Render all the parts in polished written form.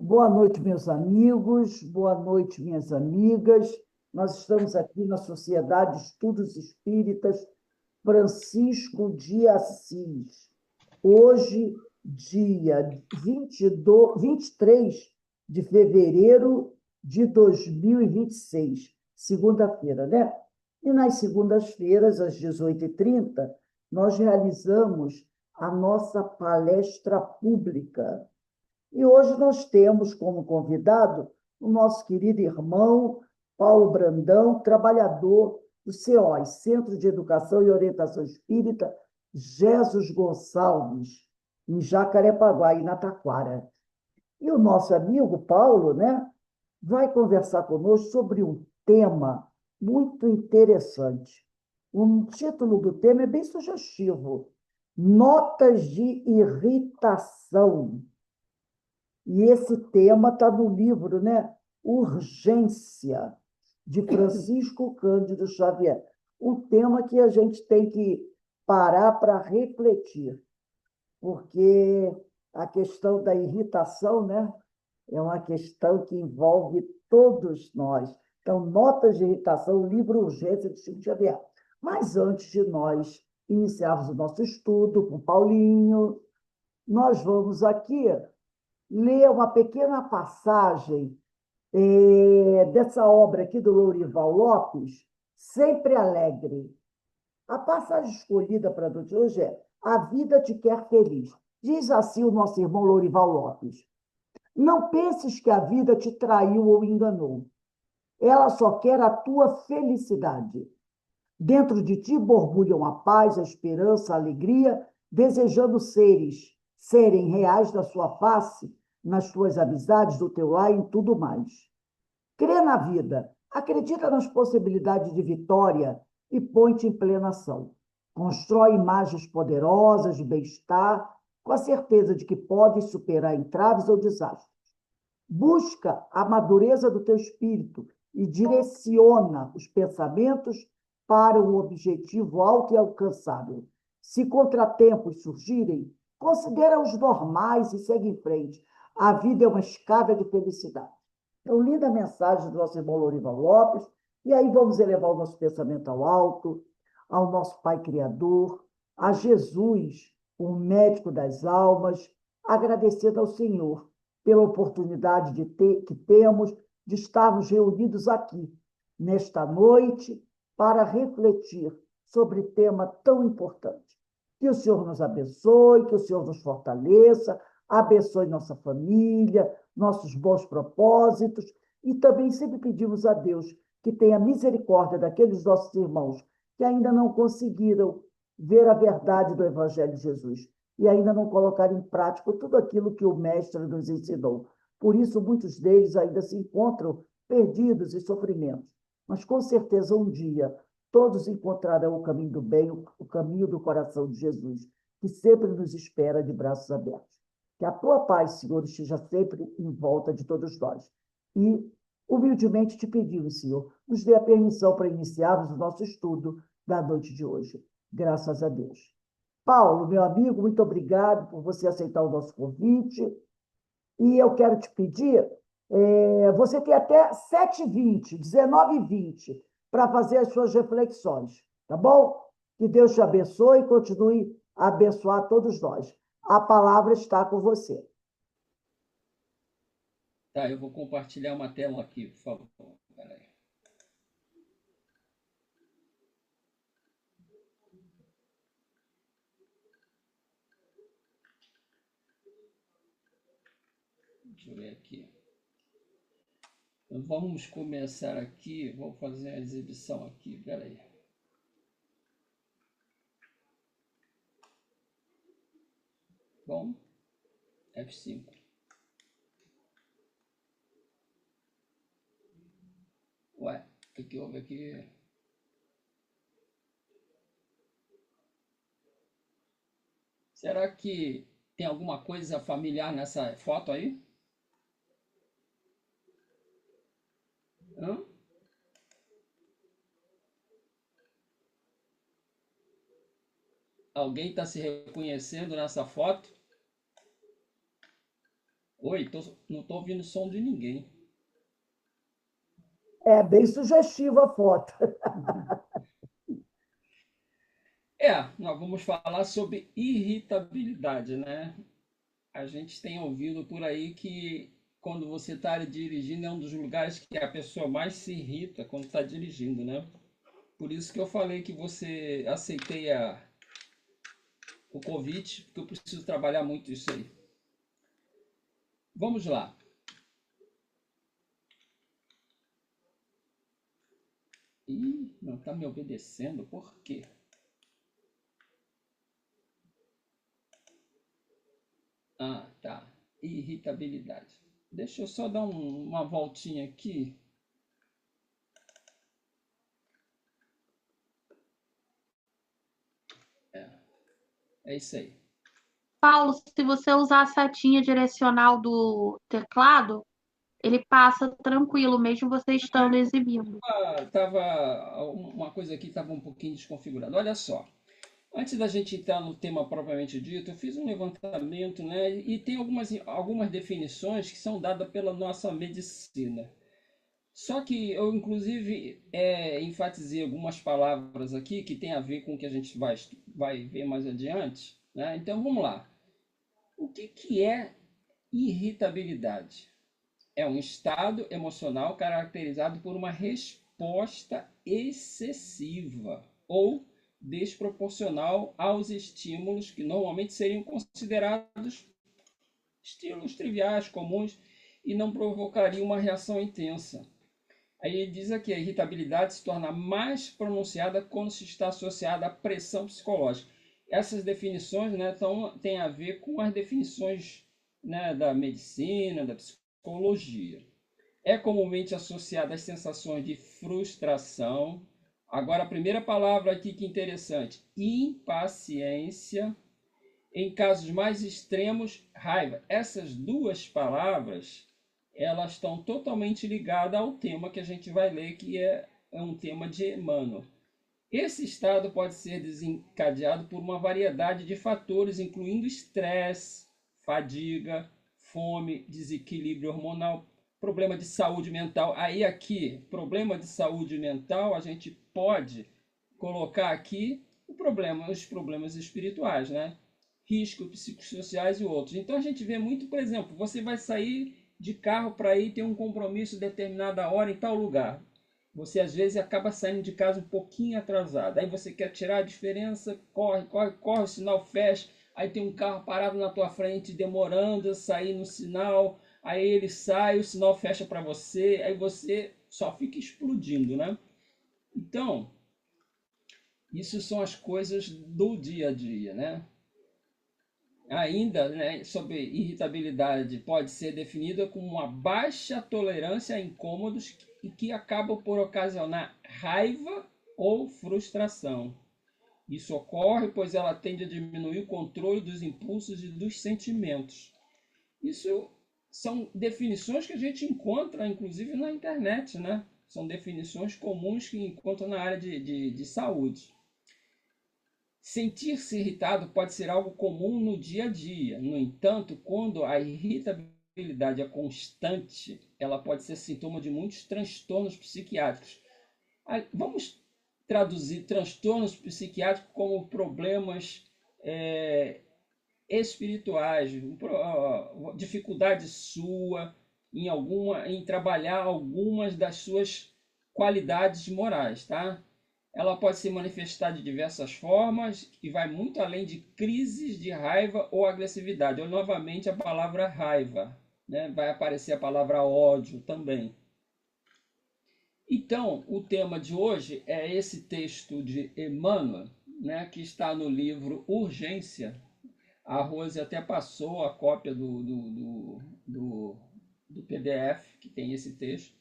Boa noite, meus amigos, boa noite, minhas amigas. Nós estamos aqui na Sociedade de Estudos Espíritas Francisco de Assis. Hoje, dia 23 de fevereiro de 2026, segunda-feira, né? E nas segundas-feiras, às 18h30, nós realizamos a nossa palestra pública. E hoje nós temos como convidado o nosso querido irmão Paulo Brandão, trabalhador do CEOS, Centro de Educação e Orientação Espírita Jesus Gonçalves, em Jacarepaguá, em Taquara. E o nosso amigo Paulo, né, vai conversar conosco sobre um tema muito interessante. O título do tema é bem sugestivo: Notas de Irritação. E esse tema está no livro, né? Urgência, de Francisco Cândido Xavier. Um tema que a gente tem que parar para refletir, porque a questão da irritação, né? É uma questão que envolve todos nós. Então, Notas de Irritação, livro Urgência de Chico Xavier. Mas antes de nós iniciarmos o nosso estudo com Paulinho, nós vamos aqui ler uma pequena passagem dessa obra aqui do Lourival Lopes, Sempre Alegre. A passagem escolhida para a noite de hoje é A Vida Te Quer Feliz. Diz assim o nosso irmão Lourival Lopes: Não penses que a vida te traiu ou enganou. Ela só quer a tua felicidade. Dentro de ti borbulham a paz, a esperança, a alegria, desejando serem reais na sua face, nas tuas amizades, do teu lar e em tudo mais. Crê na vida, acredita nas possibilidades de vitória e põe-te em plena ação. Constrói imagens poderosas de bem-estar, com a certeza de que podes superar entraves ou desastres. Busca a madureza do teu espírito e direciona os pensamentos para um objetivo alto e alcançável. Se contratempos surgirem, considera-os normais e segue em frente. A vida é uma escada de felicidade. Então, linda a mensagem do nosso irmão Lourival Lopes, e aí vamos elevar o nosso pensamento ao alto, ao nosso Pai Criador, a Jesus, o médico das almas, agradecendo ao Senhor pela oportunidade que temos de estarmos reunidos aqui, nesta noite, para refletir sobre tema tão importante. Que o Senhor nos abençoe, que o Senhor nos fortaleça, abençoe nossa família, nossos bons propósitos, e também sempre pedimos a Deus que tenha misericórdia daqueles nossos irmãos que ainda não conseguiram ver a verdade do Evangelho de Jesus e ainda não colocar em prática tudo aquilo que o Mestre nos ensinou. Por isso, muitos deles ainda se encontram perdidos em sofrimentos. Mas, com certeza, um dia, todos encontrarão o caminho do bem, o caminho do coração de Jesus, que sempre nos espera de braços abertos. Que a tua paz, Senhor, esteja sempre em volta de todos nós. E, humildemente, te pedimos, Senhor, nos dê a permissão para iniciarmos o nosso estudo da noite de hoje. Graças a Deus. Paulo, meu amigo, muito obrigado por você aceitar o nosso convite. E eu quero te pedir, você tem até 7h20, 19h20, para fazer as suas reflexões, tá bom? Que Deus te abençoe e continue a abençoar todos nós. A palavra está com você. Tá, eu vou compartilhar uma tela aqui, por favor. Peraí. Deixa eu ver aqui. Então, vamos começar aqui. Vou fazer a exibição aqui. Peraí. Bom, F5. Ué, o que houve aqui? Será que tem alguma coisa familiar nessa foto aí? Hã? Alguém está se reconhecendo nessa foto? Oi, não estou ouvindo som de ninguém. É bem sugestiva a foto. Nós vamos falar sobre irritabilidade, né? A gente tem ouvido por aí que quando você está dirigindo é um dos lugares que a pessoa mais se irrita quando está dirigindo, né? Por isso que eu falei que você aceitei o convite, porque eu preciso trabalhar muito isso aí. Vamos lá. Ih, não está me obedecendo, por quê? Ah, tá. Irritabilidade. Deixa eu só dar uma voltinha aqui. É, é isso aí. Paulo, se você usar a setinha direcional do teclado, ele passa tranquilo, mesmo você estando exibindo. Uma coisa aqui estava um pouquinho desconfigurada. Olha só. Antes da gente entrar no tema propriamente dito, eu fiz um levantamento, né? E tem algumas definições que são dadas pela nossa medicina. Só que eu, inclusive, enfatizei algumas palavras aqui que tem a ver com o que a gente vai ver mais adiante, né? Então vamos lá. O que é irritabilidade? É um estado emocional caracterizado por uma resposta excessiva ou desproporcional aos estímulos que normalmente seriam considerados estímulos triviais, comuns, e não provocariam uma reação intensa. Aí ele diz aqui, a irritabilidade se torna mais pronunciada quando se está associada à pressão psicológica. Essas definições, né, têm a ver com as definições, né, da medicina, da psicologia. É comumente associada às sensações de frustração. Agora, a primeira palavra aqui que é interessante, impaciência. Em casos mais extremos, raiva. Essas duas palavras, elas estão totalmente ligadas ao tema que a gente vai ler, que é um tema de Emmanuel. Esse estado pode ser desencadeado por uma variedade de fatores, incluindo estresse, fadiga, fome, desequilíbrio hormonal, problema de saúde mental. Aí aqui, problema de saúde mental, a gente pode colocar aqui os problemas espirituais, né? Riscos psicossociais e outros. Então a gente vê muito, por exemplo, você vai sair de carro para ir ter um compromisso determinada hora em tal lugar. Você às vezes acaba saindo de casa um pouquinho atrasado. Aí você quer tirar a diferença, corre, corre, corre, o sinal fecha. Aí tem um carro parado na tua frente, demorando a sair no sinal. Aí ele sai, o sinal fecha para você. Aí você só fica explodindo, né? Então, isso são as coisas do dia a dia, né? Ainda, né, sobre irritabilidade, pode ser definida como uma baixa tolerância a incômodos e que acabam por ocasionar raiva ou frustração. Isso ocorre pois ela tende a diminuir o controle dos impulsos e dos sentimentos. Isso são definições que a gente encontra, inclusive, na internet, né? São definições comuns que encontra na área de saúde. Sentir-se irritado pode ser algo comum no dia a dia. No entanto, quando a irritabilidade é constante, ela pode ser sintoma de muitos transtornos psiquiátricos. Vamos traduzir transtornos psiquiátricos como problemas espirituais, dificuldade sua em trabalhar algumas das suas qualidades morais, tá? Ela pode se manifestar de diversas formas e vai muito além de crises de raiva ou agressividade. Ou novamente a palavra raiva, né? Vai aparecer a palavra ódio também. Então, o tema de hoje é esse texto de Emmanuel, né, que está no livro Urgência. A Rose até passou a cópia do PDF que tem esse texto.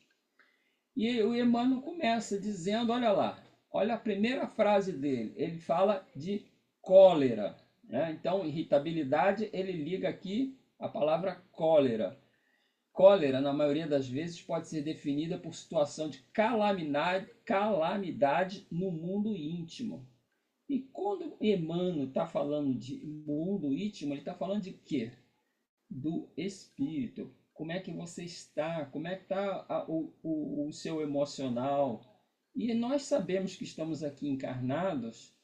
E o Emmanuel começa dizendo, olha lá, olha a primeira frase dele, ele fala de cólera, né? Então, irritabilidade, ele liga aqui a palavra cólera. Cólera, na maioria das vezes, pode ser definida por situação de calamidade no mundo íntimo. E quando Emmanuel está falando de mundo íntimo, ele está falando de quê? do espírito. Como é que você está? Como é que está o seu emocional? E nós sabemos que estamos aqui encarnados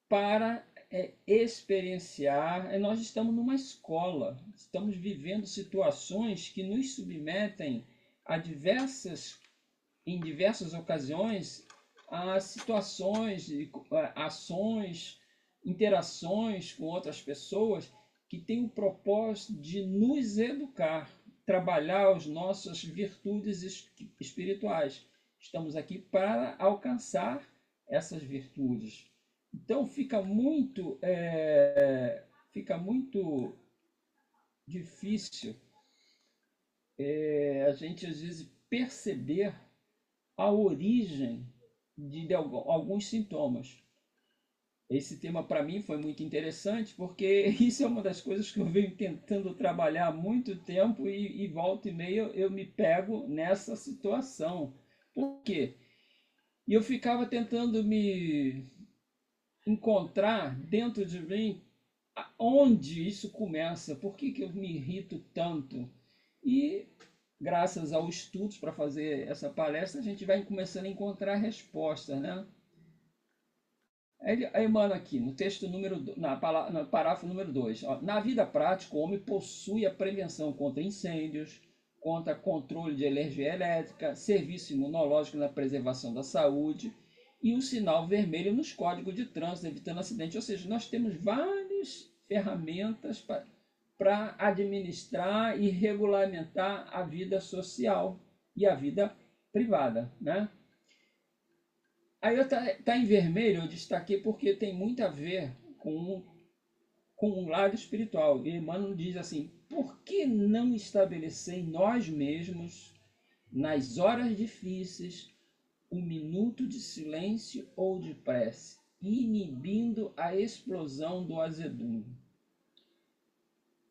para experienciar. Nós estamos numa escola, estamos vivendo situações que nos submetem a em diversas ocasiões, a situações, ações, interações com outras pessoas que têm o propósito de nos educar, trabalhar as nossas virtudes espirituais. Estamos aqui para alcançar essas virtudes. Então fica muito difícil a gente às vezes perceber a origem de alguns sintomas. Esse tema para mim foi muito interessante porque isso é uma das coisas que eu venho tentando trabalhar há muito tempo e volta e meia eu me pego nessa situação. Por quê? E eu ficava tentando me encontrar dentro de mim onde isso começa, por que eu me irrito tanto. E graças aos estudos para fazer essa palestra, a gente vai começando a encontrar respostas, né? Aí mano, aqui no texto no parágrafo número 2, na vida prática, o homem possui a prevenção contra incêndios, contra controle de energia elétrica, serviço imunológico na preservação da saúde e o sinal vermelho nos códigos de trânsito, evitando acidente. Ou seja, nós temos várias ferramentas para administrar e regulamentar a vida social e a vida privada, né? Aí tá em vermelho, eu destaquei porque tem muito a ver com um lado espiritual. E Emmanuel diz assim: por que não estabelecer em nós mesmos, nas horas difíceis, um minuto de silêncio ou de prece, inibindo a explosão do azedume?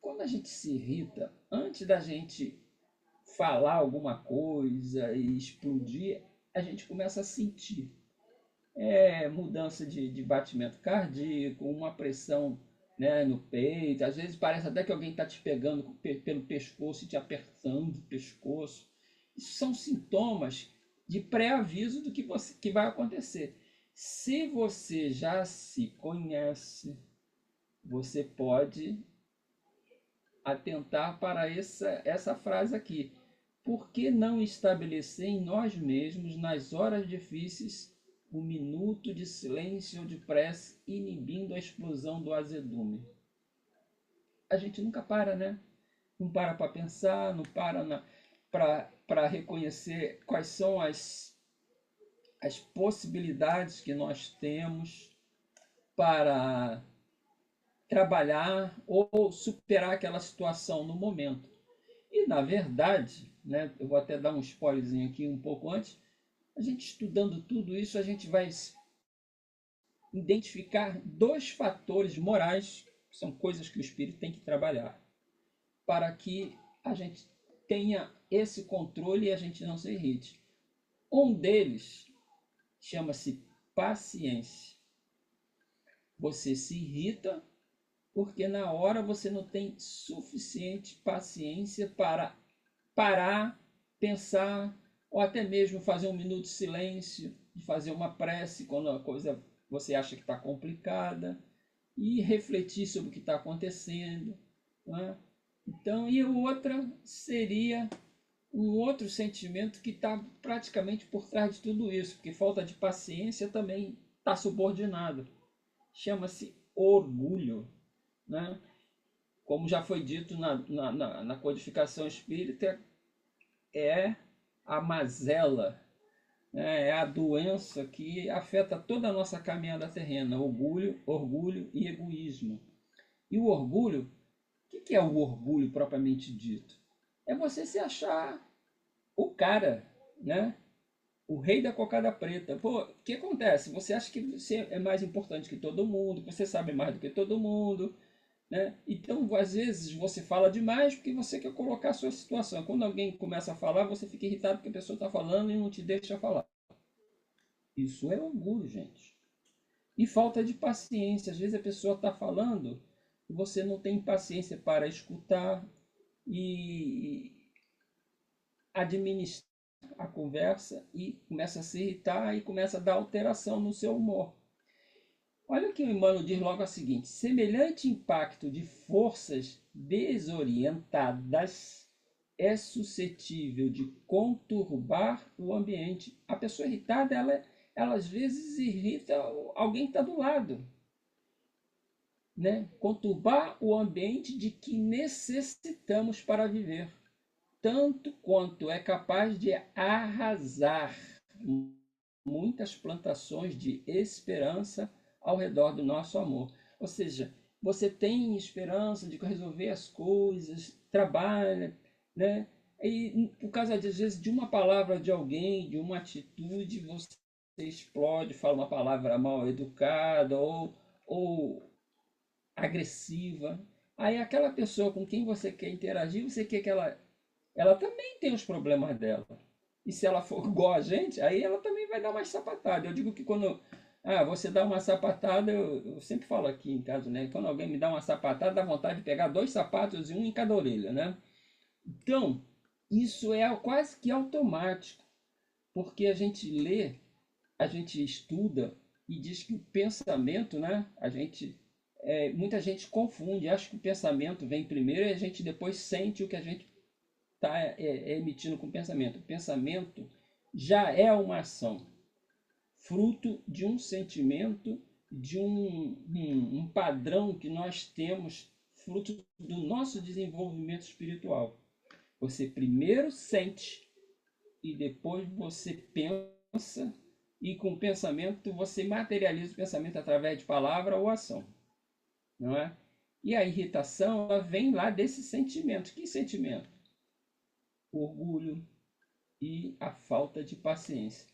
Quando a gente se irrita, antes da gente falar alguma coisa e explodir, a gente começa a sentir mudança de batimento cardíaco, uma pressão, né, no peito. Às vezes parece até que alguém está te pegando pelo pescoço e te apertando o pescoço. Isso são sintomas de pré-aviso do que vai acontecer. Se você já se conhece, você pode atentar para essa frase aqui. Por que não estabelecer em nós mesmos, nas horas difíceis, um minuto de silêncio ou de prece, inibindo a explosão do azedume? A gente nunca para, né? Não para pensar, não para reconhecer quais são as possibilidades que nós temos para trabalhar ou superar aquela situação no momento. E, na verdade, né, eu vou até dar um spoilerzinho aqui um pouco antes, a gente estudando tudo isso, a gente vai identificar dois fatores morais, que são coisas que o espírito tem que trabalhar, para que a gente tenha esse controle e a gente não se irrite. Um deles chama-se paciência. Você se irrita porque na hora você não tem suficiente paciência para parar, pensar, ou até mesmo fazer um minuto de silêncio, de fazer uma prece quando a coisa você acha que está complicada, e refletir sobre o que está acontecendo, né? Então, e outra seria um outro sentimento que está praticamente por trás de tudo isso, porque falta de paciência também está subordinado. Chama-se orgulho, né? Como já foi dito na codificação espírita, é a mazela, né? É a doença que afeta toda a nossa caminhada terrena: orgulho e egoísmo. E o orgulho, o que é o orgulho propriamente dito? É você se achar o cara, né? O rei da cocada preta. Pô, o que acontece? Você acha que você é mais importante que todo mundo, que você sabe mais do que todo mundo, né? Então, às vezes, você fala demais porque você quer colocar a sua situação. Quando alguém começa a falar, você fica irritado porque a pessoa está falando e não te deixa falar. Isso é orgulho, gente. E falta de paciência. Às vezes a pessoa está falando, você não tem paciência para escutar e administrar a conversa e começa a se irritar e começa a dar alteração no seu humor. Olha o que o Emmanuel diz logo a seguinte: semelhante impacto de forças desorientadas é suscetível de conturbar o ambiente. A pessoa irritada, ela às vezes irrita alguém que está do lado, né? Conturbar o ambiente de que necessitamos para viver, tanto quanto é capaz de arrasar muitas plantações de esperança ao redor do nosso amor. Ou seja, você tem esperança de resolver as coisas, trabalha, né? E por causa, às vezes, de uma palavra de alguém, de uma atitude, você explode, fala uma palavra mal educada ou agressiva. Aí aquela pessoa com quem você quer interagir, você quer que ela também tem os problemas dela. E se ela for igual a gente, aí ela também vai dar uma sapatada. Eu digo que quando você dá uma sapatada, eu sempre falo aqui em casa, né? Quando alguém me dá uma sapatada, dá vontade de pegar 2 sapatos e um em cada orelha, né? Então, isso é quase que automático, porque a gente lê, a gente estuda e diz que o pensamento, né? Muita gente confunde, acha que o pensamento vem primeiro e a gente depois sente o que a gente está emitindo com o pensamento. O pensamento já é uma ação, fruto de um sentimento, de um padrão que nós temos, fruto do nosso desenvolvimento espiritual. Você primeiro sente e depois você pensa, e com o pensamento você materializa o pensamento através de palavra ou ação, não é? E a irritação, ela vem lá desse sentimento. Que sentimento? O orgulho e a falta de paciência,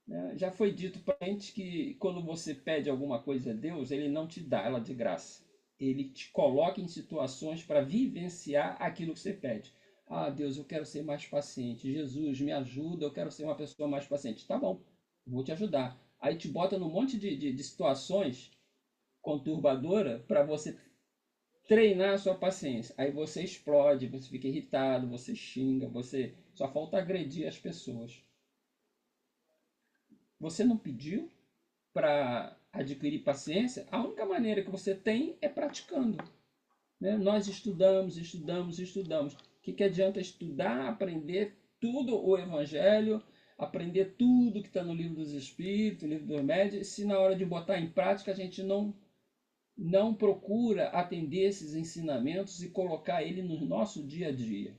né? Já foi dito para a gente que quando você pede alguma coisa a Deus, Ele não te dá ela de graça. Ele te coloca em situações para vivenciar aquilo que você pede. Ah, Deus, eu quero ser mais paciente. Jesus, me ajuda, eu quero ser uma pessoa mais paciente. Tá bom, vou te ajudar. Aí te bota num monte de situações conturbadoras para você treinar a sua paciência. Aí você explode, você fica irritado, você xinga, você só falta agredir as pessoas. Você não pediu para adquirir paciência? A única maneira que você tem é praticando, né? Nós estudamos, estudamos, estudamos. O que adianta estudar, aprender tudo o Evangelho, aprender tudo que está no livro dos Espíritos, no livro dos Médiuns, se na hora de botar em prática a gente não procura atender esses ensinamentos e colocar ele no nosso dia a dia,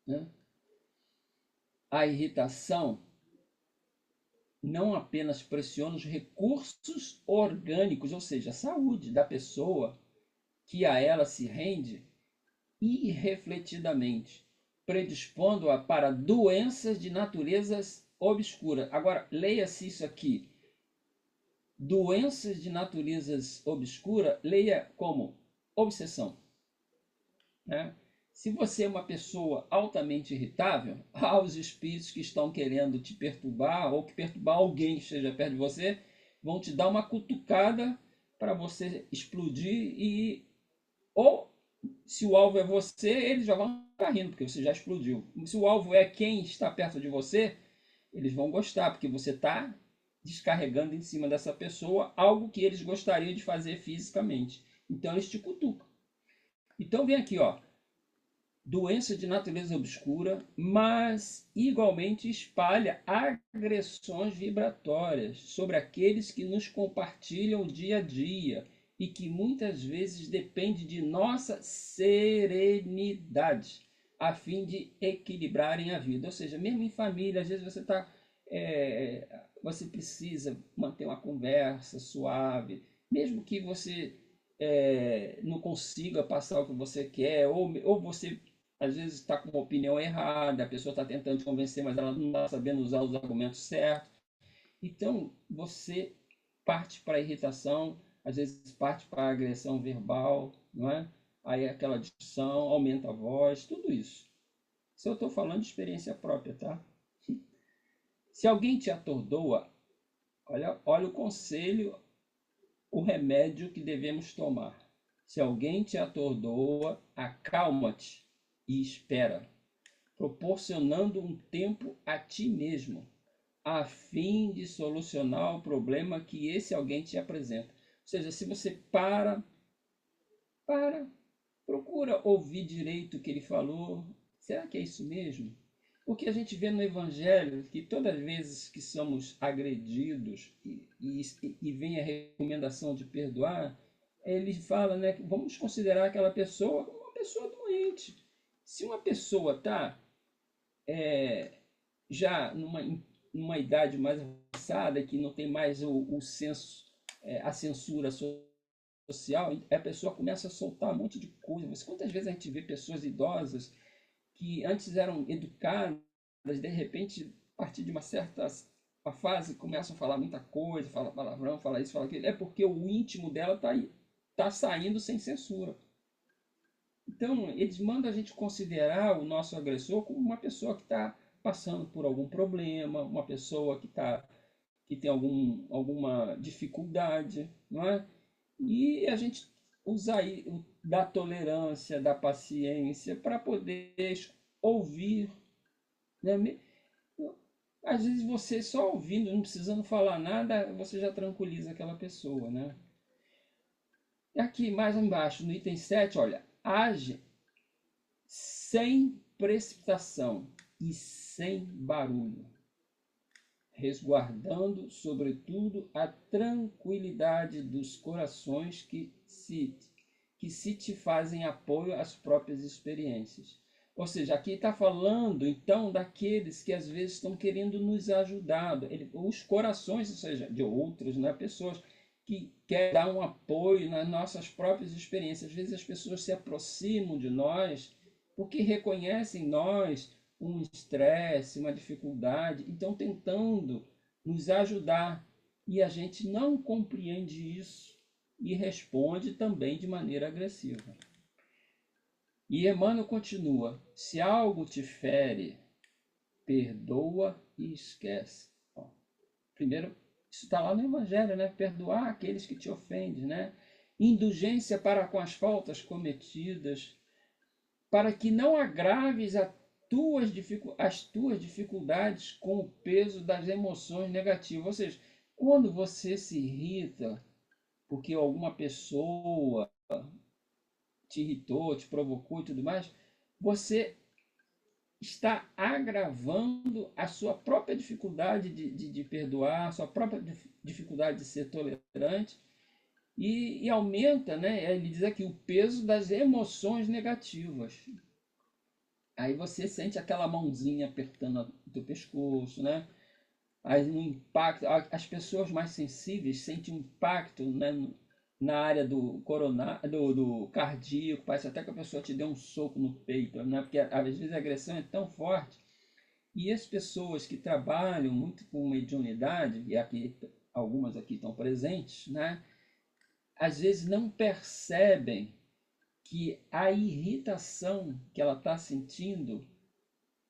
né? A irritação não apenas pressiona os recursos orgânicos, ou seja, a saúde da pessoa que a ela se rende irrefletidamente, predispondo-a para doenças de naturezas obscura. Agora, leia-se isso aqui. Doenças de naturezas obscura, leia como obsessão, né? Se você é uma pessoa altamente irritável, há os espíritos que estão querendo te perturbar ou que perturbar alguém que esteja perto de você, vão te dar uma cutucada para você explodir e ou se o alvo é você, eles já vão estar rindo porque você já explodiu. Se o alvo é quem está perto de você, eles vão gostar porque você está descarregando em cima dessa pessoa algo que eles gostariam de fazer fisicamente. Então eles te cutucam. Então vem aqui, ó. Doença de natureza obscura, mas igualmente espalha agressões vibratórias sobre aqueles que nos compartilham o dia a dia e que muitas vezes depende de nossa serenidade a fim de equilibrarem a vida. Ou seja, mesmo em família, às vezes você precisa manter uma conversa suave, mesmo que você não consiga passar o que você quer, ou você às vezes está com uma opinião errada, a pessoa está tentando te convencer, mas ela não está sabendo usar os argumentos certos. Então, você parte para a irritação, às vezes parte para a agressão verbal, não é? Aí aquela discussão, aumenta a voz, tudo isso. Se eu estou falando de experiência própria, tá? Se alguém te atordoa, olha o conselho o remédio que devemos tomar. Se alguém te atordoa, acalma-te e espera, proporcionando um tempo a ti mesmo, a fim de solucionar o problema que esse alguém te apresenta. Ou seja, se você para, procura ouvir direito o que ele falou. Será que é isso mesmo? Porque a gente vê no Evangelho que todas as vezes que somos agredidos e vem a recomendação de perdoar, ele fala, né, que vamos considerar aquela pessoa como uma pessoa doente. Se uma pessoa está já numa idade mais avançada, que não tem mais o senso, a censura social, a pessoa começa a soltar um monte de coisas. Quantas vezes a gente vê pessoas idosas que antes eram educadas, de repente, a partir de uma certa fase, começam a falar muita coisa, fala palavrão, fala isso, fala aquilo, é porque o íntimo dela tá saindo sem censura. Então, eles mandam a gente considerar o nosso agressor como uma pessoa que está passando por algum problema, uma pessoa que tem alguma dificuldade, não é? E a gente usa aí da tolerância, da paciência, para poder ouvir, né? Às vezes você só ouvindo, não precisando falar nada, você já tranquiliza aquela pessoa, né? E aqui mais embaixo, no item 7, olha, age sem precipitação e sem barulho, resguardando, sobretudo, a tranquilidade dos corações que se te fazem apoio às próprias experiências. Ou seja, aqui está falando, então, daqueles que às vezes estão querendo nos ajudar, os corações, ou seja, de outros, né, pessoas que querem dar um apoio nas nossas próprias experiências. Às vezes as pessoas se aproximam de nós porque reconhecem em nós um estresse, uma dificuldade, então tentando nos ajudar. E a gente não compreende isso e responde também de maneira agressiva. E Emmanuel continua: se algo te fere, perdoa e esquece. Primeiro, isso está lá no Evangelho, né? Perdoar aqueles que te ofendem, né? Indulgência para com as faltas cometidas, para que não agraves as tuas dificuldades com o peso das emoções negativas. Ou seja, quando você se irrita porque alguma pessoa te irritou, te provocou e tudo mais, você está agravando a sua própria dificuldade de perdoar, a sua própria dificuldade de ser tolerante, e aumenta, né? Ele diz aqui, o peso das emoções negativas. Aí você sente aquela mãozinha apertando o teu pescoço, né? Aí um impacto, as pessoas mais sensíveis sentem um impacto, né, na área do do cardíaco, parece até que a pessoa te deu um soco no peito, né? Porque às vezes a agressão é tão forte. E as pessoas que trabalham muito com mediunidade, e aqui algumas aqui estão presentes, né? Às vezes não percebem que a irritação que ela está sentindo,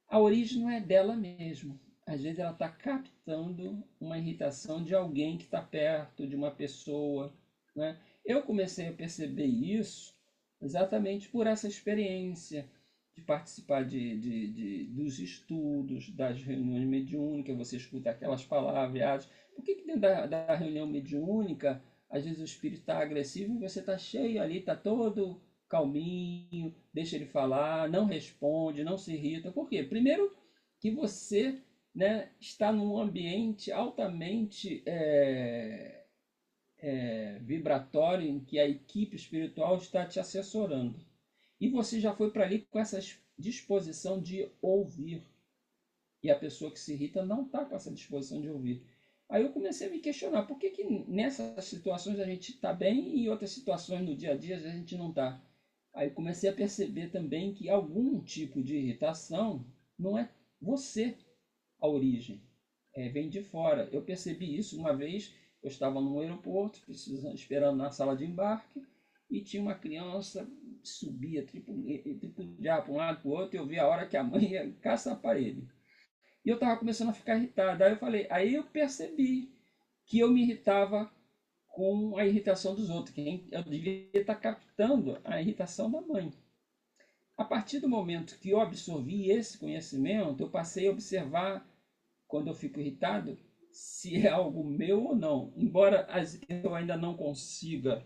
a origem não é dela mesma. Às vezes ela está captando uma irritação de alguém que está perto, de uma pessoa, né? Eu comecei a perceber isso exatamente por essa experiência de participar dos estudos, das reuniões mediúnicas, você escuta aquelas palavras. Por que dentro da reunião mediúnica, às vezes o espírito está agressivo e você está cheio ali, está todo calminho, deixa ele falar, não responde, não se irrita. Por quê? Primeiro que você, né, está num ambiente altamente vibratório em que a equipe espiritual está te assessorando. E você já foi para ali com essa disposição de ouvir. E a pessoa que se irrita não está com essa disposição de ouvir. Aí eu comecei a me questionar, por que nessas situações a gente está bem e em outras situações no dia a dia a gente não está? Aí comecei a perceber também que algum tipo de irritação não é você a origem, vem de fora. Eu percebi isso uma vez, eu estava no aeroporto, esperando na sala de embarque, e tinha uma criança que subia, tripudiava para um lado para o outro, e eu vi a hora que a mãe ia caçar para ele. E eu estava começando a ficar irritado. Aí eu percebi que eu me irritava com a irritação dos outros. Eu devia estar captando a irritação da mãe. A partir do momento que eu absorvi esse conhecimento, eu passei a observar, quando eu fico irritado, se é algo meu ou não. Embora eu ainda não consiga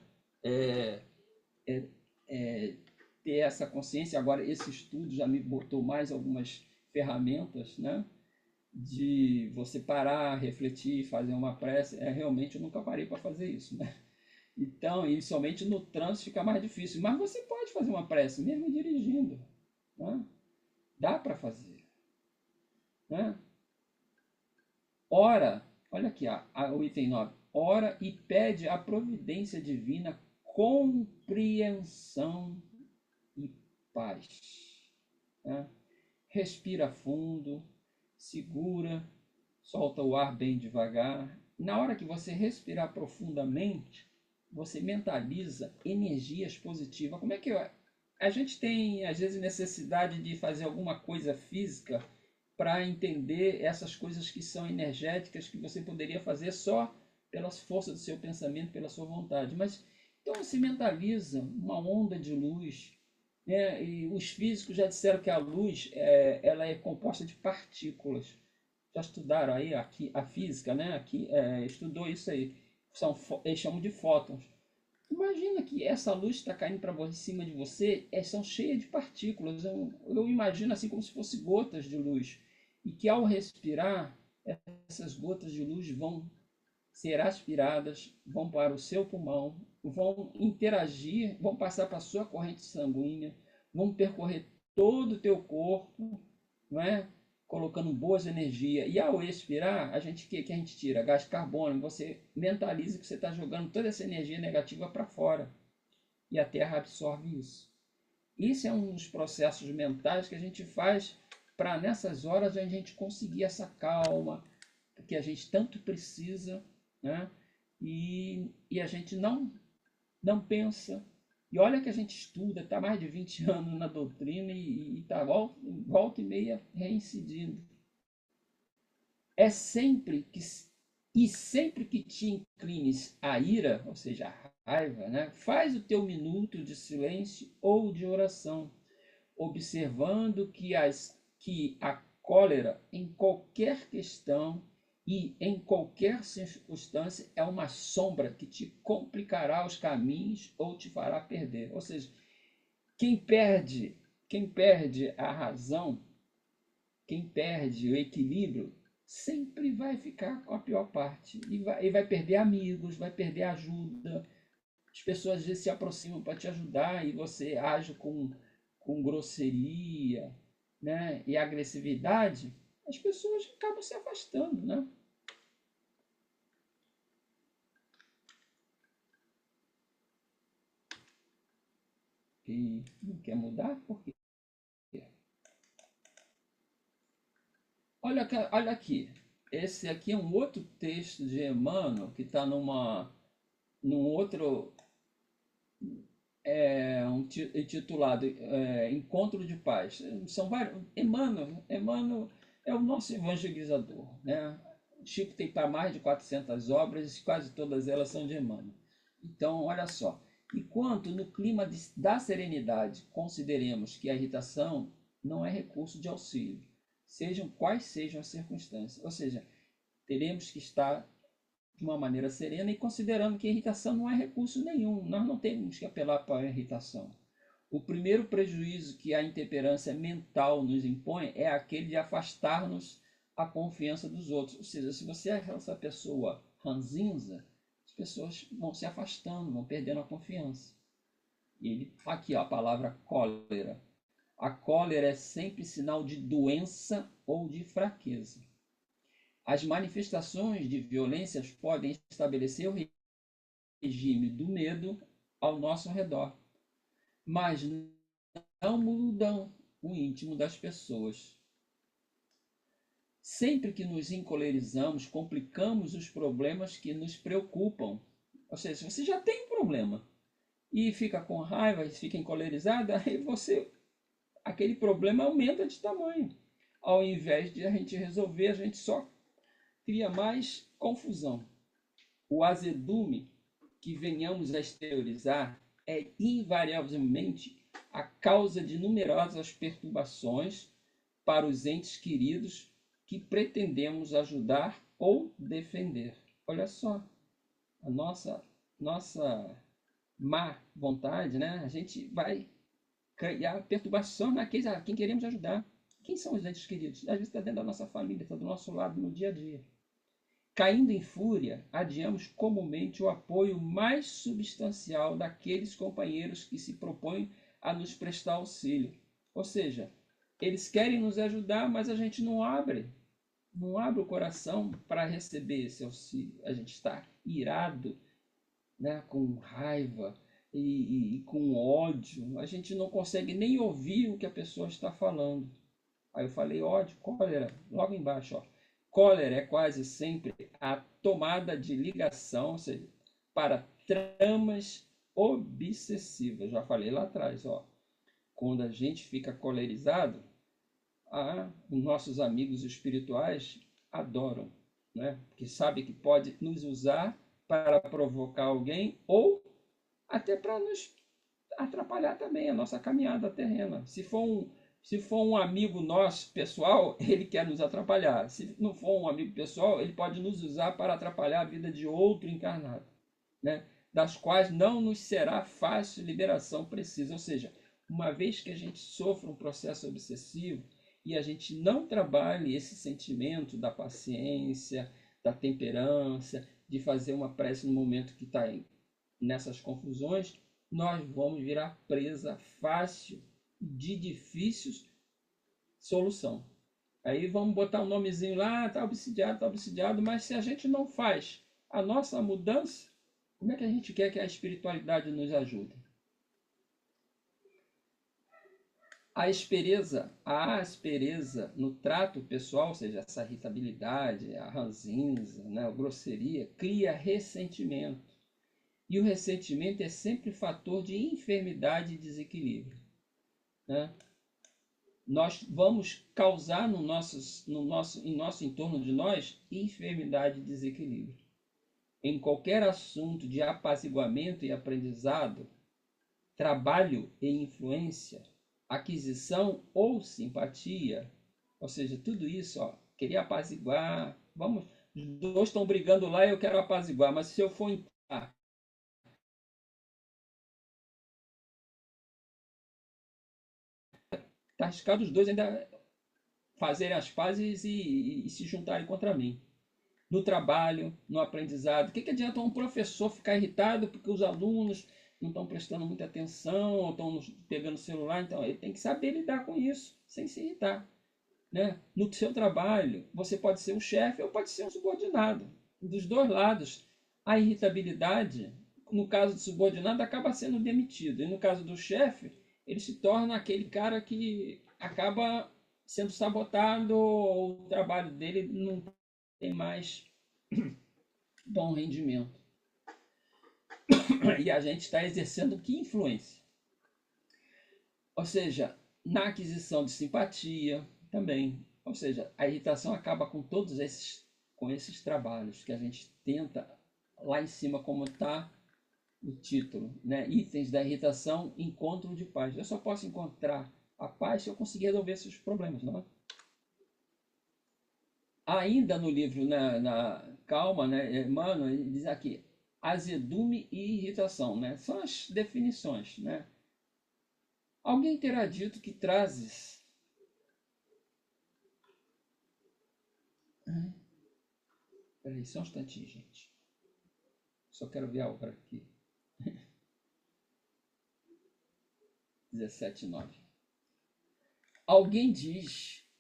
ter essa consciência, agora esse estudo já me botou mais algumas ferramentas, né? De você parar, refletir, fazer uma prece. Realmente eu nunca parei para fazer isso, né? Então, inicialmente no trânsito fica mais difícil, mas você pode fazer uma prece mesmo dirigindo, né? Dá para fazer, né? Ora, olha aqui, o item 9. Ora e pede a providência divina, compreensão e paz, né? Respira fundo, segura, solta o ar bem devagar. Na hora que você respirar profundamente, você mentaliza energias positivas. Como é que a gente tem, às vezes, necessidade de fazer alguma coisa física para entender essas coisas que são energéticas, que você poderia fazer só pelas forças do seu pensamento, pela sua vontade. Mas então você mentaliza uma onda de luz, né? E os físicos já disseram que a luz ela é composta de partículas. Já estudaram aí aqui a física, né? Aqui estudou isso aí. Eles chamam de fótons. Imagina que essa luz está caindo para cima de você, são cheias de partículas. Eu imagino assim como se fossem gotas de luz. E que ao respirar, essas gotas de luz vão ser aspiradas, vão para o seu pulmão, vão interagir, vão passar para a sua corrente sanguínea, vão percorrer todo o teu corpo, não é? Colocando boas energias. E ao expirar, que a gente tira? Gás carbônico. Você mentaliza que você está jogando toda essa energia negativa para fora. E a Terra absorve isso. Isso é um dos processos mentais que a gente faz para, nessas horas, a gente conseguir essa calma, que a gente tanto precisa, né? E a gente não pensa. E olha que a gente estuda, está mais de 20 anos na doutrina e está volta e meia reincidindo. Sempre que te inclines à ira, ou seja, à raiva, né? Faz o teu minuto de silêncio ou de oração, observando que a cólera em qualquer questão e em qualquer circunstância é uma sombra que te complicará os caminhos ou te fará perder. Ou seja, quem perde a razão, quem perde o equilíbrio, sempre vai ficar com a pior parte. E vai perder amigos, vai perder ajuda. As pessoas às vezes se aproximam para te ajudar e você age com grosseria, né? E agressividade. As pessoas acabam se afastando, né? E não quer mudar? Por quê? Olha aqui. Esse aqui é um outro texto de Emmanuel que está num outro intitulado Encontro de Paz. São vários. Emmanuel é o nosso evangelizador, né? Chico tem para mais de 400 obras e quase todas elas são de Emmanuel. Então, olha só. Enquanto no clima da serenidade consideremos que a irritação não é recurso de auxílio, sejam quais sejam as circunstâncias, ou seja, teremos que estar de uma maneira serena e considerando que a irritação não é recurso nenhum, nós não temos que apelar para a irritação. O primeiro prejuízo que a intemperância mental nos impõe é aquele de afastar-nos a confiança dos outros. Ou seja, se você é essa pessoa ranzinza, as pessoas vão se afastando, vão perdendo a confiança. E aqui ó, a palavra cólera. A cólera é sempre sinal de doença ou de fraqueza. As manifestações de violência podem estabelecer o regime do medo ao nosso redor, mas não mudam o íntimo das pessoas. Sempre que nos encolerizamos, complicamos os problemas que nos preocupam. Ou seja, se você já tem um problema e fica com raiva, fica encolerizado, aí aquele problema aumenta de tamanho. Ao invés de a gente resolver, a gente só cria mais confusão. O azedume que venhamos a exteriorizar é invariavelmente a causa de numerosas perturbações para os entes queridos que pretendemos ajudar ou defender. Olha só, a nossa má vontade, né? A gente vai criar perturbação naqueles a quem queremos ajudar. Quem são os entes queridos? Às vezes está dentro da nossa família, está do nosso lado no dia a dia. Caindo em fúria, adiamos comumente o apoio mais substancial daqueles companheiros que se propõem a nos prestar auxílio. Ou seja, eles querem nos ajudar, mas a gente não abre o coração para receber esse auxílio. A gente está irado, né, com raiva e com ódio. A gente não consegue nem ouvir o que a pessoa está falando. Aí eu falei ódio, cólera, logo embaixo, ó. Cólera é quase sempre a tomada de ligação, ou seja, para tramas obsessivas. Já falei lá atrás, ó. Quando a gente fica colerizado, os nossos amigos espirituais adoram, né? Porque sabe que pode nos usar para provocar alguém ou até para nos atrapalhar também a nossa caminhada terrena. Se for um amigo nosso pessoal, ele quer nos atrapalhar. Se não for um amigo pessoal, ele pode nos usar para atrapalhar a vida de outro encarnado, né? Das quais não nos será fácil liberação precisa. Ou seja, uma vez que a gente sofre um processo obsessivo e a gente não trabalhe esse sentimento da paciência, da temperança, de fazer uma prece no momento que está nessas confusões, nós vamos virar presa fácil de difícil solução. Aí vamos botar um nomezinho lá, tá obsidiado, mas se a gente não faz a nossa mudança, como é que a gente quer que a espiritualidade nos ajude? A aspereza no trato pessoal, ou seja, essa irritabilidade, a ranzinza, né, a grosseria, cria ressentimento. E o ressentimento é sempre fator de enfermidade e desequilíbrio, né? Nós vamos causar em nosso entorno de nós enfermidade e desequilíbrio. Em qualquer assunto de apaziguamento e aprendizado, trabalho e influência, aquisição ou simpatia, ou seja, tudo isso, ó, querer apaziguar, os dois estão brigando lá e eu quero apaziguar, mas se eu for entrar tá arriscado os dois ainda fazerem as pazes e se juntarem contra mim. No trabalho, no aprendizado. O que adianta um professor ficar irritado porque os alunos não estão prestando muita atenção ou estão pegando o celular? Então, ele tem que saber lidar com isso, sem se irritar, né? No seu trabalho, você pode ser um chefe ou pode ser um subordinado. Dos dois lados, a irritabilidade, no caso do subordinado, acaba sendo demitido. E no caso do chefe, ele se torna aquele cara que acaba sendo sabotado, o trabalho dele não tem mais bom rendimento. E a gente está exercendo que influência? Ou seja, na aquisição de simpatia também. Ou seja, a irritação acaba com todos esses trabalhos que a gente tenta lá em cima, como está o título, né? Itens da irritação, encontro de paz. Eu só posso encontrar a paz se eu conseguir resolver esses problemas, não é? Ainda no livro, na Calma, né, Emmanuel, ele diz aqui, azedume e irritação, né? São as definições, né? Alguém terá dito que trazes... Peraí, só um instantinho, gente. Só quero ver a obra aqui. 17:9. Alguém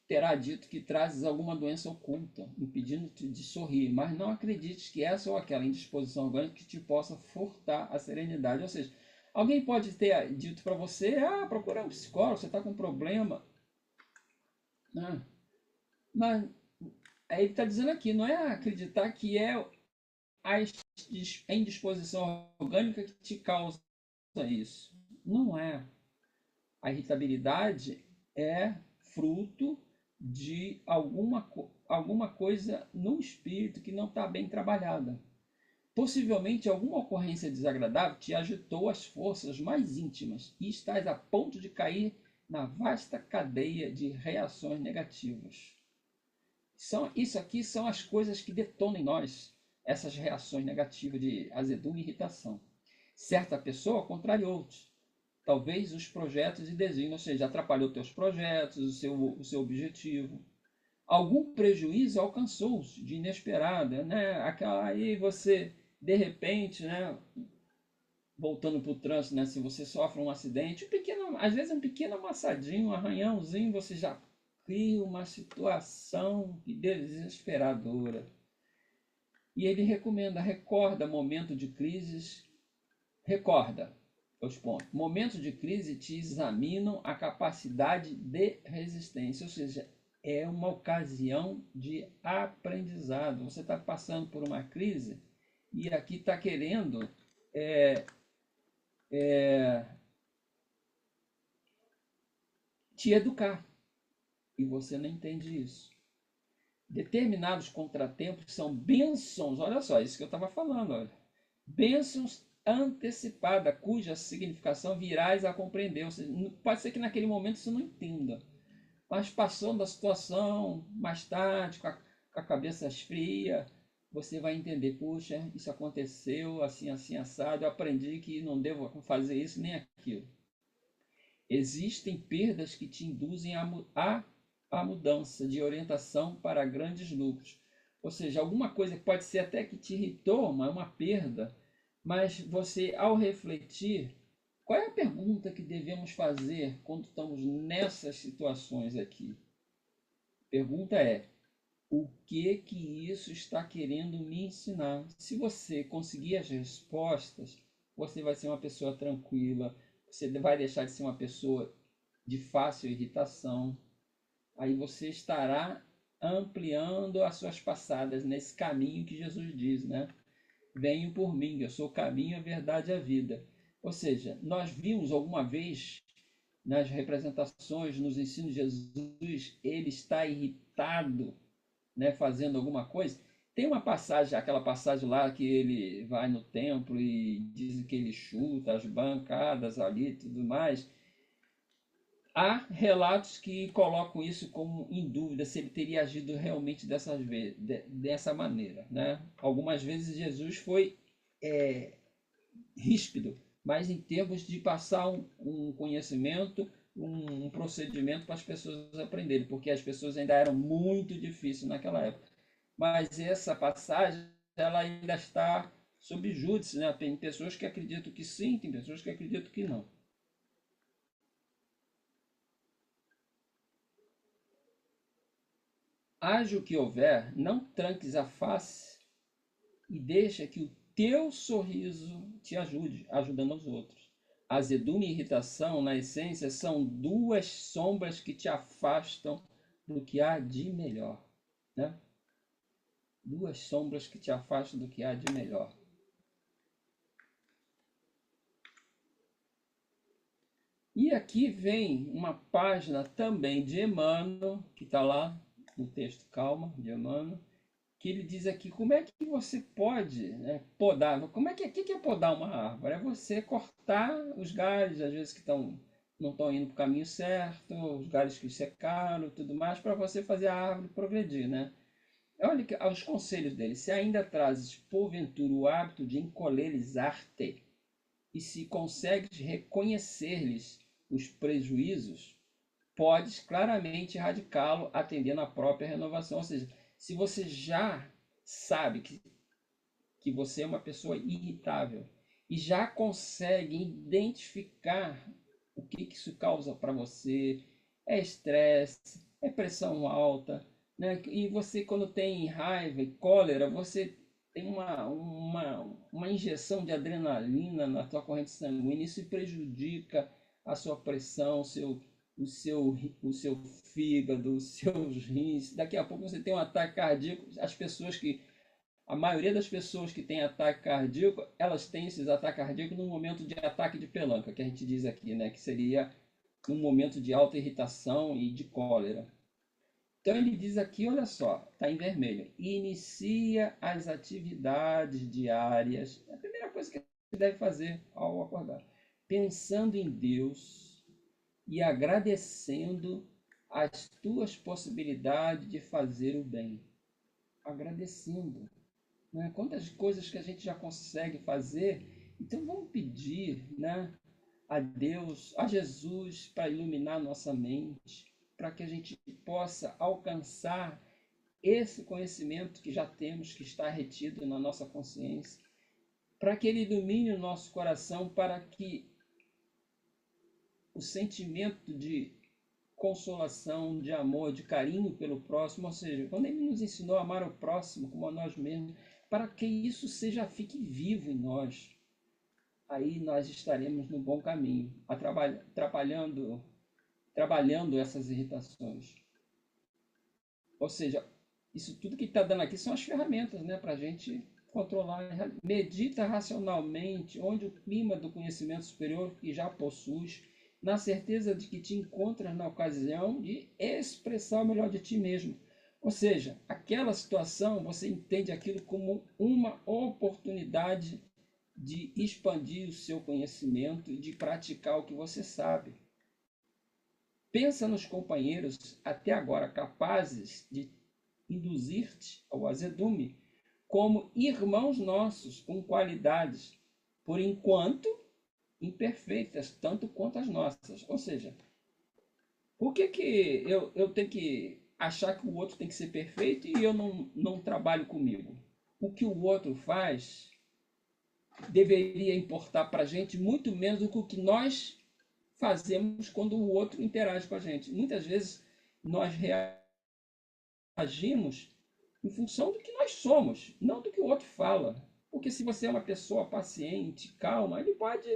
terá dito que trazes alguma doença oculta, impedindo-te de sorrir, mas não acredites que essa ou aquela indisposição orgânica que te possa furtar a serenidade. Ou seja, alguém pode ter dito para você, procura um psicólogo, você está com um problema. Mas aí ele está dizendo aqui, não é acreditar que é a indisposição orgânica que te causa isso. Não é. A irritabilidade é fruto de alguma coisa no espírito que não está bem trabalhada. Possivelmente alguma ocorrência desagradável te agitou as forças mais íntimas e estás a ponto de cair na vasta cadeia de reações negativas. Isso aqui são as coisas que detonam em nós essas reações negativas de azedume e irritação. Certa pessoa contrariou-te, talvez os projetos e desígnios, ou seja, atrapalhou teus projetos, o seu objetivo. Algum prejuízo alcançou-se de inesperada, né? Aí você, de repente, né? Voltando para o trânsito, né? Se você sofre um acidente, às vezes um pequeno amassadinho, um arranhãozinho, você já cria uma situação desesperadora. E ele recomenda, recorda os pontos. Momentos de crise te examinam a capacidade de resistência, ou seja, é uma ocasião de aprendizado. Você está passando por uma crise e aqui está querendo te educar. E você não entende isso. Determinados contratempos são bênçãos, olha só, isso que eu estava falando, olha. Bênçãos antecipada, cuja significação virás a compreender. Ou seja, pode ser que naquele momento você não entenda, mas passando a situação, mais tarde, com a cabeça fria, você vai entender, puxa, isso aconteceu assim, assim, assado, eu aprendi que não devo fazer isso nem aquilo. Existem perdas que te induzem a mudança de orientação para grandes lucros. Ou seja, alguma coisa que pode ser até que te irritou, mas é uma perda, mas você, ao refletir, qual é a pergunta que devemos fazer quando estamos nessas situações aqui? A pergunta é, o que isso está querendo me ensinar? Se você conseguir as respostas, você vai ser uma pessoa tranquila, você vai deixar de ser uma pessoa de fácil irritação. Aí você estará ampliando as suas passadas nesse caminho que Jesus diz, né? Venham por mim, eu sou o caminho, a verdade e a vida. Ou seja, nós vimos alguma vez nas representações, nos ensinos de Jesus, ele está irritado, né, fazendo alguma coisa. Tem uma passagem, aquela passagem lá que ele vai no templo e diz que ele chuta as bancadas ali e tudo mais. Há relatos que colocam isso como em dúvida se ele teria agido realmente dessa maneira, né? Algumas vezes Jesus foi ríspido, mas em termos de passar um conhecimento, um procedimento para as pessoas aprenderem, porque as pessoas ainda eram muito difíceis naquela época. Mas essa passagem ela ainda está sob júdice, né? Tem pessoas que acreditam que sim, tem pessoas que acreditam que não. Haja o que houver, não tranques a face e deixa que o teu sorriso te ajude, ajudando os outros. Azedume e irritação, na essência, são duas sombras que te afastam do que há de melhor, né? Duas sombras que te afastam do que há de melhor. E aqui vem uma página também de Emmanuel, que está lá no texto Calma, de Emmanuel, que ele diz aqui como é que você pode, né, podar. Que é podar uma árvore? É você cortar os galhos, às vezes que não estão indo para o caminho certo, os galhos que secaram e tudo mais, para você fazer a árvore progredir, né? Olha os conselhos dele. Se ainda trazes, porventura, o hábito de encolerizar-te, e se consegues reconhecer-lhes os prejuízos, podes claramente erradicá-lo atendendo à própria renovação. Ou seja, se você já sabe que você é uma pessoa irritável e já consegue identificar o que isso causa para você, é estresse, é pressão alta, né? E você, quando tem raiva e cólera, você tem uma injeção de adrenalina na tua corrente sanguínea, isso prejudica a sua pressão, o seu fígado, os seus rins. Daqui a pouco você tem um ataque cardíaco. A maioria das pessoas que tem ataque cardíaco, elas têm esses ataques cardíacos no momento de ataque de pelanca, que a gente diz aqui, né? Que seria um momento de alta irritação e de cólera. Então ele diz aqui, olha só, está em vermelho. Inicia as atividades diárias. É a primeira coisa que você deve fazer ao acordar. Pensando em Deus e agradecendo as tuas possibilidades de fazer o bem. Agradecendo. Né? Quantas coisas que a gente já consegue fazer. Então vamos pedir, né, a Deus, a Jesus, para iluminar nossa mente, para que a gente possa alcançar esse conhecimento que já temos, que está retido na nossa consciência, para que ele ilumine o nosso coração, para que o sentimento de consolação, de amor, de carinho pelo próximo, ou seja, quando ele nos ensinou a amar o próximo como a nós mesmos, para que isso fique vivo em nós, aí nós estaremos no bom caminho, trabalhando essas irritações. Ou seja, isso tudo que está dando aqui são as ferramentas, né, para a gente controlar. Medita racionalmente onde o clima do conhecimento superior que já possuis, na certeza de que te encontras na ocasião de expressar o melhor de ti mesmo. Ou seja, aquela situação, você entende aquilo como uma oportunidade de expandir o seu conhecimento e de praticar o que você sabe. Pensa nos companheiros até agora capazes de induzir-te ao azedume como irmãos nossos com qualidades, por enquanto imperfeitas, tanto quanto as nossas. Ou seja, por que eu tenho que achar que o outro tem que ser perfeito e eu não trabalho comigo? O que o outro faz deveria importar para a gente muito menos do que o que nós fazemos quando o outro interage com a gente. Muitas vezes nós reagimos em função do que nós somos, não do que o outro fala. Porque se você é uma pessoa paciente, calma, ele pode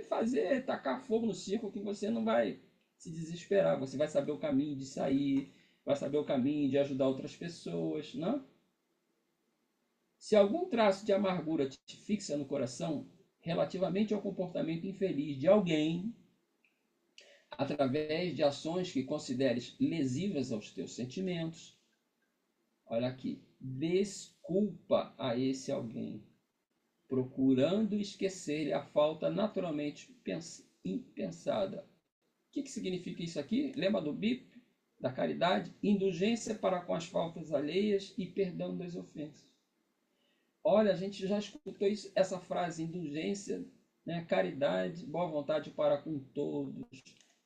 tacar fogo no circo que você não vai se desesperar. Você vai saber o caminho de sair, vai saber o caminho de ajudar outras pessoas, não? Se algum traço de amargura te fixa no coração, relativamente ao comportamento infeliz de alguém, através de ações que consideres lesivas aos teus sentimentos, olha aqui, desculpa a esse alguém, procurando esquecer a falta naturalmente impensada. O que significa isso aqui? Lembra do BIP, da caridade? Indulgência para com as faltas alheias e perdão das ofensas. Olha, a gente já escutou isso, essa frase, indulgência, né? Caridade, boa vontade para com todos,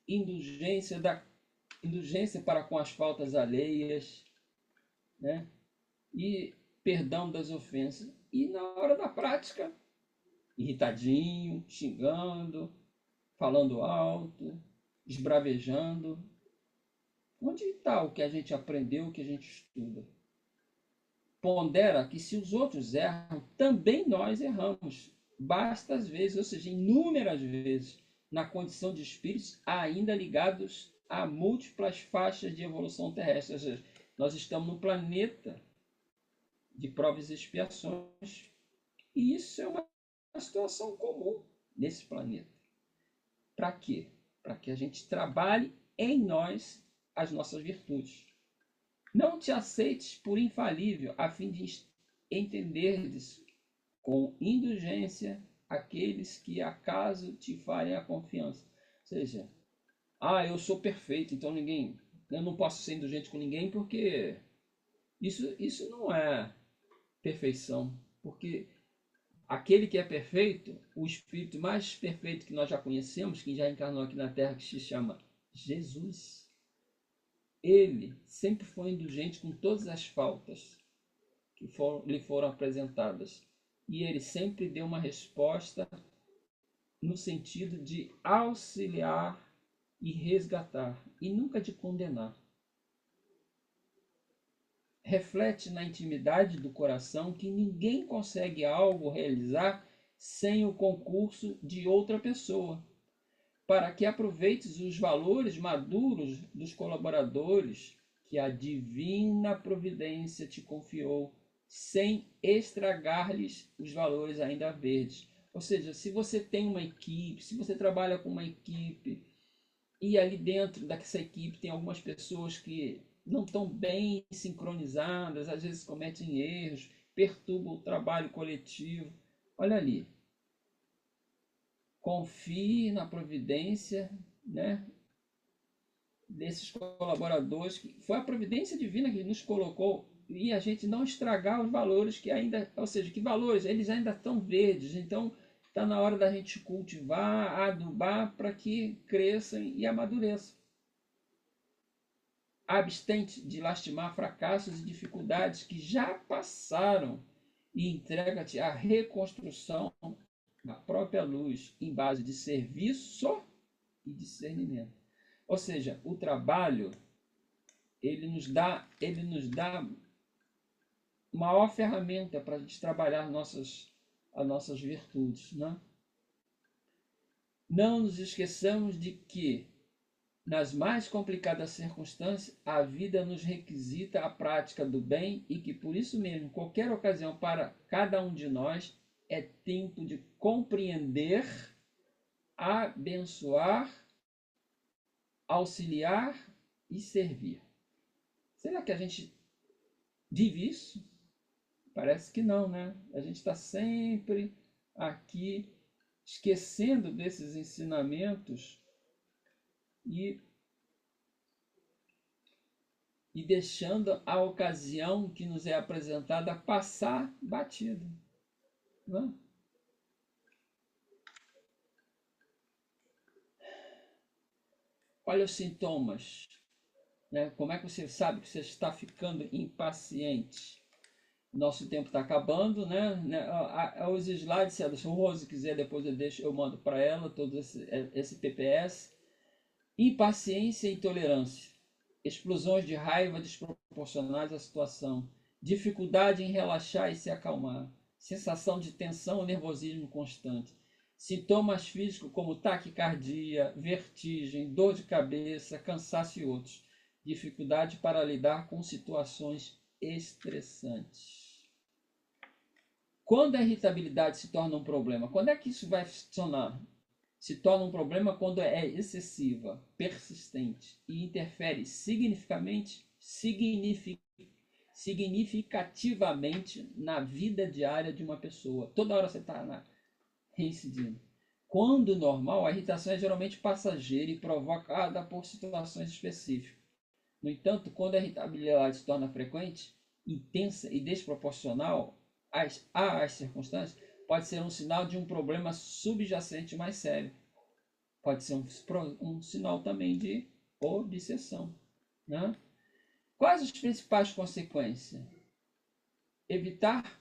indulgência para com as faltas alheias, né? E perdão das ofensas. E na hora da prática, irritadinho, xingando, falando alto, esbravejando. Onde está o que a gente aprendeu, o que a gente estuda? Pondera que se os outros erram, também nós erramos. Basta às vezes, ou seja, inúmeras vezes, na condição de espíritos ainda ligados a múltiplas faixas de evolução terrestre. Ou seja, nós estamos num planeta de provas e expiações. E isso é uma situação comum nesse planeta. Para quê? Para que a gente trabalhe em nós as nossas virtudes. Não te aceites por infalível, a fim de entenderdes com indulgência aqueles que acaso te farem a confiança. Ou seja, eu sou perfeito, então eu não posso ser indulgente com ninguém, porque isso não é perfeição. Porque aquele que é perfeito, o espírito mais perfeito que nós já conhecemos, que já encarnou aqui na Terra, que se chama Jesus, ele sempre foi indulgente com todas as faltas que lhe foram apresentadas. E ele sempre deu uma resposta no sentido de auxiliar e resgatar, e nunca de condenar. Reflete na intimidade do coração que ninguém consegue algo realizar sem o concurso de outra pessoa, para que aproveites os valores maduros dos colaboradores que a divina providência te confiou, sem estragar-lhes os valores ainda verdes. Ou seja, se você tem uma equipe, se você trabalha com uma equipe, e ali dentro dessa equipe tem algumas pessoas que não estão bem sincronizadas, às vezes cometem erros, perturbam o trabalho coletivo. Olha ali, confie na providência, né, desses colaboradores, que foi a providência divina que nos colocou, e a gente não estragar os valores que ainda, ou seja, que valores, eles ainda estão verdes, então está na hora da gente cultivar, adubar para que cresçam e amadureçam. Abstente de lastimar fracassos e dificuldades que já passaram e entrega-te à reconstrução da própria luz em base de serviço e discernimento. Ou seja, o trabalho ele nos dá maior ferramenta para a gente trabalhar as nossas virtudes, né? Não nos esqueçamos de que nas mais complicadas circunstâncias, a vida nos requisita a prática do bem e que, por isso mesmo, qualquer ocasião para cada um de nós é tempo de compreender, abençoar, auxiliar e servir. Será que a gente vive isso? Parece que não, né? A gente está sempre aqui esquecendo desses ensinamentos e deixando a ocasião que nos é apresentada passar batido. Né? Olha os sintomas. Né? Como é que você sabe que você está ficando impaciente? Nosso tempo está acabando, né? Os slides, se a Rose quiser, depois eu mando para ela todo esse PPS. Impaciência e intolerância. Explosões de raiva desproporcionais à situação. Dificuldade em relaxar e se acalmar. Sensação de tensão ou nervosismo constante. Sintomas físicos como taquicardia, vertigem, dor de cabeça, cansaço e outros. Dificuldade para lidar com situações estressantes. Quando a irritabilidade se torna um problema? Quando é que isso vai funcionar? Se torna um problema quando é excessiva, persistente e interfere significativamente na vida diária de uma pessoa. Toda hora você está reincidindo. Quando normal, a irritação é geralmente passageira e provocada por situações específicas. No entanto, quando a irritabilidade se torna frequente, intensa e desproporcional às circunstâncias, pode ser um sinal de um problema subjacente mais sério. Pode ser um sinal também de obsessão. Né? Quais as principais consequências? Evitar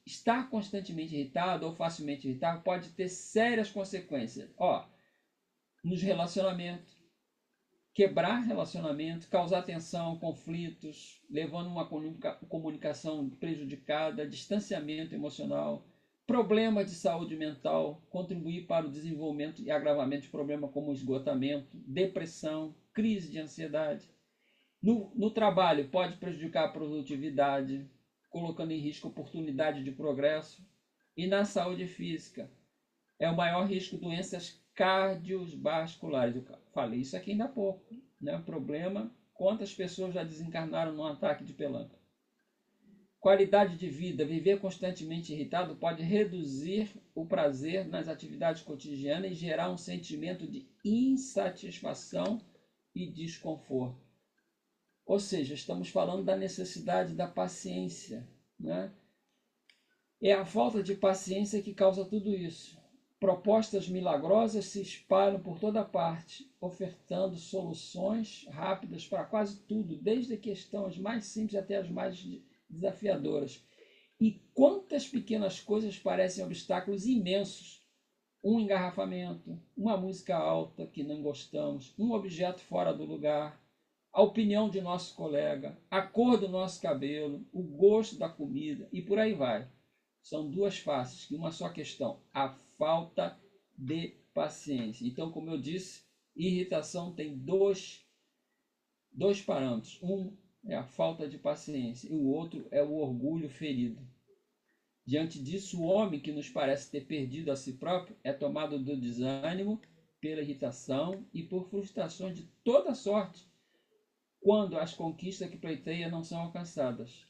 estar constantemente irritado ou facilmente irritado pode ter sérias consequências. Nos relacionamentos, quebrar relacionamento, causar tensão, conflitos, levando uma comunicação prejudicada, distanciamento emocional, problema de saúde mental, contribuir para o desenvolvimento e agravamento de problemas como esgotamento, depressão, crise de ansiedade. No trabalho, pode prejudicar a produtividade, colocando em risco a oportunidade de progresso. E na saúde física, é o maior risco de doenças cardiovasculares. Eu falei isso aqui ainda há pouco. Né? O problema, quantas pessoas já desencarnaram num ataque de pelanca? Qualidade de vida. Viver constantemente irritado pode reduzir o prazer nas atividades cotidianas e gerar um sentimento de insatisfação e desconforto. Ou seja, estamos falando da necessidade da paciência. Né? É a falta de paciência que causa tudo isso. Propostas milagrosas se espalham por toda parte, ofertando soluções rápidas para quase tudo, desde questões mais simples até as mais desafiadoras. E quantas pequenas coisas parecem obstáculos imensos. Um engarrafamento, uma música alta que não gostamos, um objeto fora do lugar, a opinião de nosso colega, a cor do nosso cabelo, o gosto da comida e por aí vai. São duas faces, que uma só questão, a falta de paciência. Então, como eu disse, irritação tem dois parâmetros. Um é a falta de paciência e o outro é o orgulho ferido. Diante disso, o homem que nos parece ter perdido a si próprio é tomado do desânimo pela irritação e por frustrações de toda sorte, quando as conquistas que pleiteia não são alcançadas.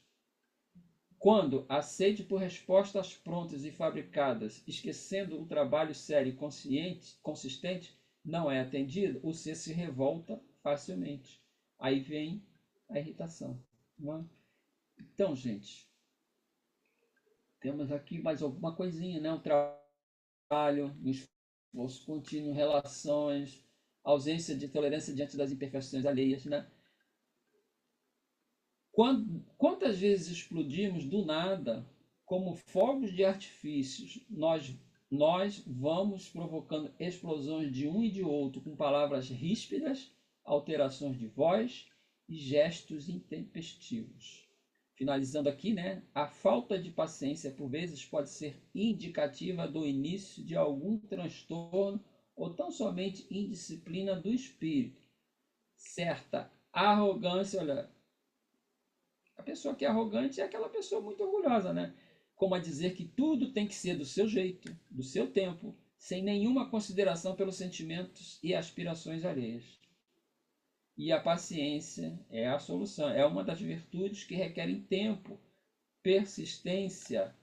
Quando a sede por respostas prontas e fabricadas, esquecendo o trabalho sério e consistente, não é atendido, o ser se revolta facilmente. Aí vem a irritação. Não é? Então, gente, temos aqui mais alguma coisinha, né? Um trabalho, um esforço contínuo, relações, ausência de tolerância diante das imperfeições alheias, né? Quantas vezes explodimos do nada, como fogos de artifícios, nós vamos provocando explosões de um e de outro com palavras ríspidas, alterações de voz e gestos intempestivos. Finalizando aqui, né? A falta de paciência, por vezes, pode ser indicativa do início de algum transtorno ou tão somente indisciplina do espírito. Certa arrogância, olha, a pessoa que é arrogante é aquela pessoa muito orgulhosa, né? Como a dizer que tudo tem que ser do seu jeito, do seu tempo, sem nenhuma consideração pelos sentimentos e aspirações alheias. E a paciência é a solução, é uma das virtudes que requerem tempo, persistência,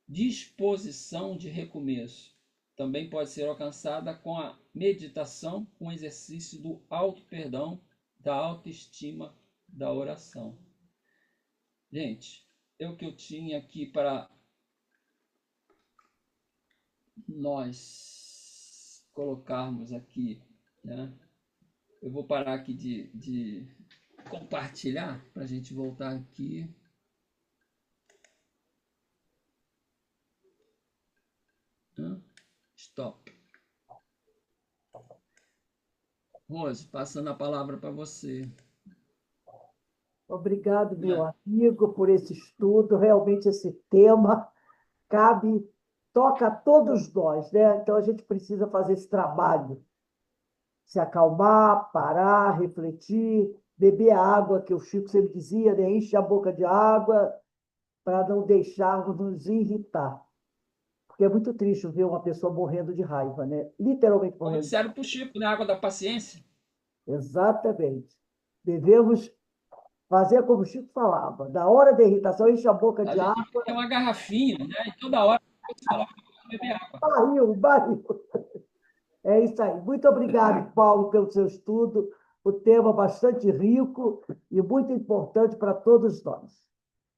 disposição de recomeço. Também pode ser alcançada com a meditação, com o exercício do auto-perdão, da autoestima, da oração. Gente, é o que eu tinha aqui para nós colocarmos aqui, né? Eu vou parar aqui de compartilhar para a gente voltar aqui. Stop. Rose, passando a palavra para você. Obrigado, meu amigo, por esse estudo. Realmente esse tema toca a todos nós, né? Então a gente precisa fazer esse trabalho, se acalmar, parar, refletir, beber a água, que o Chico sempre dizia, né? Enche a boca de água para não deixarmos nos irritar. Porque é muito triste ver uma pessoa morrendo de raiva, né? Literalmente Como morrendo. disseram para o Chico, na água da paciência. Exatamente. Devemos fazer como o Chico falava, da hora da irritação, enche a boca A de gente água. tem uma garrafinha, né? E toda hora você coloca para beber água. Barril. É isso aí. Muito obrigado, Paulo, pelo seu estudo. O tema bastante rico e muito importante para todos nós.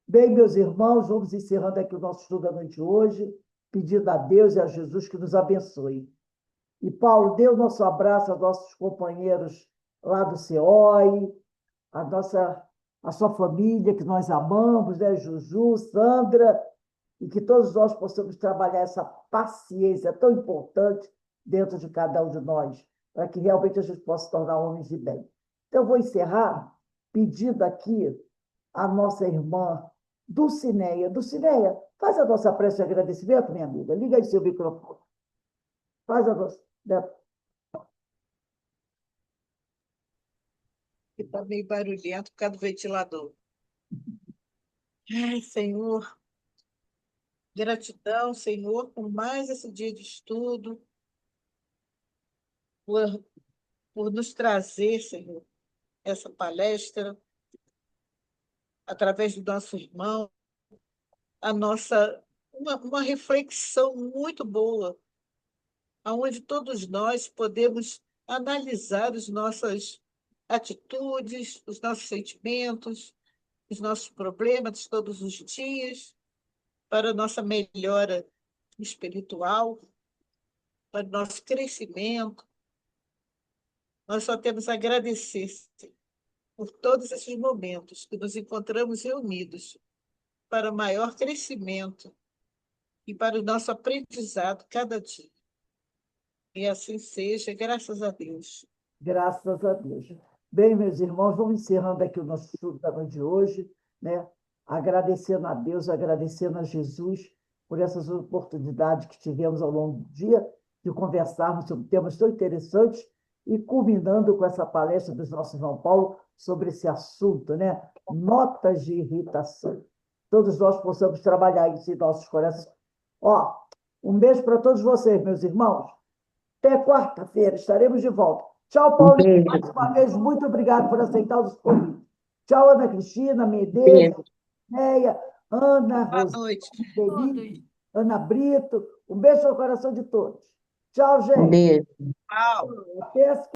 Bem, meus irmãos, vamos encerrando aqui o nosso estudo da noite de hoje, pedindo a Deus e a Jesus que nos abençoe. E, Paulo, dê o nosso abraço aos nossos companheiros lá do CEOI, a sua família, que nós amamos, né? Juju, Sandra, e que todos nós possamos trabalhar essa paciência tão importante dentro de cada um de nós, para que realmente a gente possa se tornar homens de bem. Então, eu vou encerrar pedindo aqui a nossa irmã Dulcineia. Dulcineia, faz a nossa prece de agradecimento, minha amiga. Liga aí seu microfone. Faz a nossa. Que está meio barulhento por causa do ventilador. Ai, Senhor, gratidão, Senhor, por mais esse dia de estudo, por nos trazer, Senhor, essa palestra, através do nosso irmão, uma reflexão muito boa, onde todos nós podemos analisar as nossas atitudes, os nossos sentimentos, os nossos problemas todos os dias, para a nossa melhora espiritual, para o nosso crescimento. Nós só temos a agradecer por todos esses momentos que nos encontramos reunidos para maior crescimento e para o nosso aprendizado cada dia. E assim seja, graças a Deus. Graças a Deus. Bem, meus irmãos, vamos encerrando aqui o nosso estudo da noite de hoje, né? Agradecendo a Deus, agradecendo a Jesus por essas oportunidades que tivemos ao longo do dia de conversarmos sobre temas tão interessantes e culminando com essa palestra do nosso João Paulo sobre esse assunto, né? Notas de irritação. Todos nós possamos trabalhar isso em nossos corações. Ó, um beijo para todos vocês, meus irmãos. Até quarta-feira, estaremos de volta. Tchau, Um Paulinho. beijo. Mais uma vez, muito obrigado por aceitar os convites. Tchau, Ana Cristina, Medeiros, Beijo. Neia, Ana, Boa Roseli, noite. Todos. Ana Brito. Um beijo no coração de todos. Tchau, Um gente. beijo. Tchau. Até